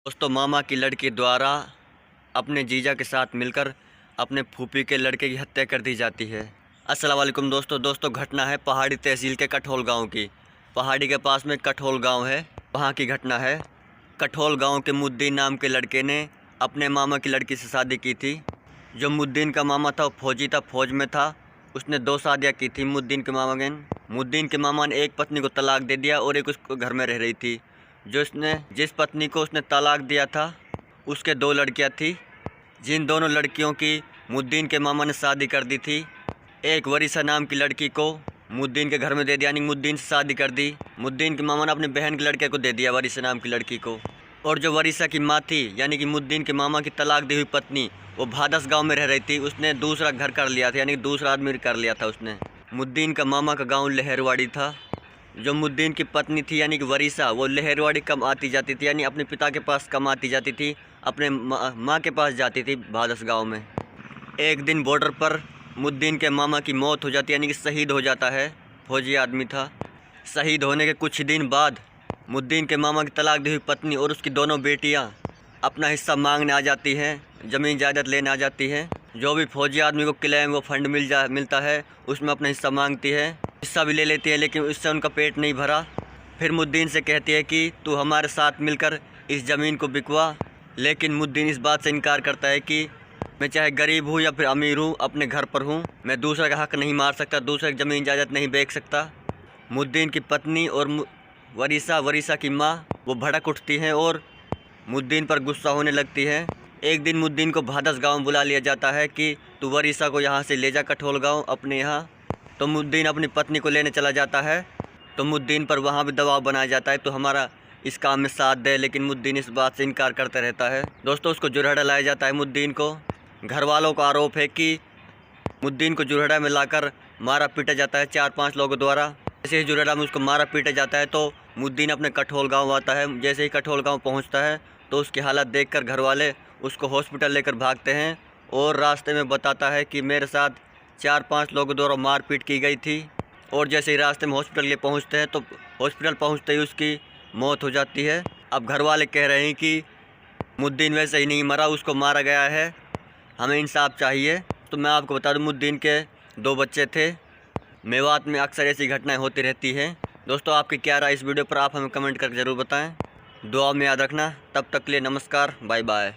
दोस्तों, मामा की लड़की द्वारा अपने जीजा के साथ मिलकर अपने फूफी के लड़के की हत्या कर दी जाती है। अस्सलाम वालेकुम दोस्तों, घटना है पहाड़ी तहसील के कठोल गांव की। पहाड़ी के पास में कठोल गांव है, वहां की घटना है। कठोल गांव के मुद्दीन नाम के लड़के ने अपने मामा की लड़की से शादी की थी। जो मुद्दीन का मामा था वो फौजी था, फौज में था। उसने 2 शादियाँ की थी मुद्दीन के मामा ने। मुद्दीन के मामा ने एक पत्नी को तलाक दे दिया और एक उसको घर में रह रही थी। जिस पत्नी को उसने तलाक दिया था उसके 2 लड़कियां थी, जिन दोनों लड़कियों की मुद्दीन के मामा ने शादी कर दी थी। एक वरीसा नाम की लड़की को मुद्दीन के घर में दे दिया, यानी मुद्दीन से शादी कर दी। मुद्दीन के मामा ने अपनी बहन के लड़के को दे दिया, वरीसा नाम की लड़की को। और जो वरीसा की माँ थी, यानी कि मुद्दीन के मामा की तलाक दी हुई पत्नी, वो भादस गाँव में रह रही थी। उसने दूसरा घर कर लिया था, यानी कि दूसरा आदमी कर लिया था उसने। मुद्दीन का मामा का गाँव लहरवाड़ी था। जो मुद्दीन की पत्नी थी यानी कि वरीसा, वो लहरवाड़ी कम आती जाती थी, यानी अपने पिता के पास कम आती जाती थी, अपने माँ के पास जाती थी भादस गांव में। एक दिन बॉर्डर पर मुद्दीन के मामा की मौत हो जाती है, यानी कि शहीद हो जाता है। फौजी आदमी था। शहीद होने के कुछ दिन बाद मुद्दीन के मामा की तलाक दी हुई पत्नी और उसकी दोनों बेटियाँ अपना हिस्सा मांगने आ जाती हैं, ज़मीन जायदाद लेने आ जाती हैं। जो भी फौजी आदमी को क्लेम वो फंड मिलता है, उसमें अपना हिस्सा मांगती है। हिस्सा भी ले लेती है, लेकिन उससे उनका पेट नहीं भरा। फिर मुद्दीन से कहती है कि तू हमारे साथ मिलकर इस ज़मीन को बिकवा। लेकिन मुद्दीन इस बात से इनकार करता है कि मैं चाहे गरीब हूँ या फिर अमीर हूँ, अपने घर पर हूँ, मैं दूसरे का हक नहीं मार सकता, दूसरे की ज़मीन जायदाद नहीं बेच सकता। मुद्दीन की पत्नी और वरीसा की माँ वो भड़क उठती हैं और मुद्दीन पर गुस्सा होने लगती है। एक दिन मुद्दीन को भादस गाँव बुला लिया जाता है कि तू वरीसा को यहाँ से ले जा कठोल गाँव अपने यहाँ। तो मुद्दीन अपनी पत्नी को लेने चला जाता है। तो मुद्दीन पर वहाँ भी दबाव बनाया जाता है तो हमारा इस काम में साथ दे, लेकिन मुद्दीन इस बात से इनकार करता रहता है। दोस्तों, उसको जुरहड़ा लाया जाता है मुद्दीन को। घर वालों का आरोप है कि मुद्दीन को जुरहड़ा में लाकर मारा पीटा जाता है 4-5 लोगों द्वारा। जैसे ही जुरहड़ा में उसको मारा पीटा जाता है तो मुद्दीन अपने कठोल गाँव आता है। जैसे ही कठोल गाँव पहुँचता है तो उसकी हालत देखकर घर वाले उसको हॉस्पिटल लेकर भागते हैं और रास्ते में बताता है कि मेरे साथ 4-5 लोगों द्वारा मारपीट की गई थी। और जैसे ही रास्ते में हॉस्पिटल ये पहुंचते हैं तो हॉस्पिटल पहुंचते ही उसकी मौत हो जाती है। अब घर वाले कह रहे हैं कि मुद्दीन वैसे ही नहीं मरा, उसको मारा गया है, हमें इंसाफ चाहिए। तो मैं आपको बता दूं, मुद्दीन के 2 बच्चे थे। मेवात में अक्सर ऐसी घटनाएं होती रहती हैं। दोस्तों, आपकी क्या राय इस वीडियो पर, आप हमें कमेंट करके ज़रूर बताएँ। दुआ में याद रखना। तब तक के लिए नमस्कार, बाय बाय।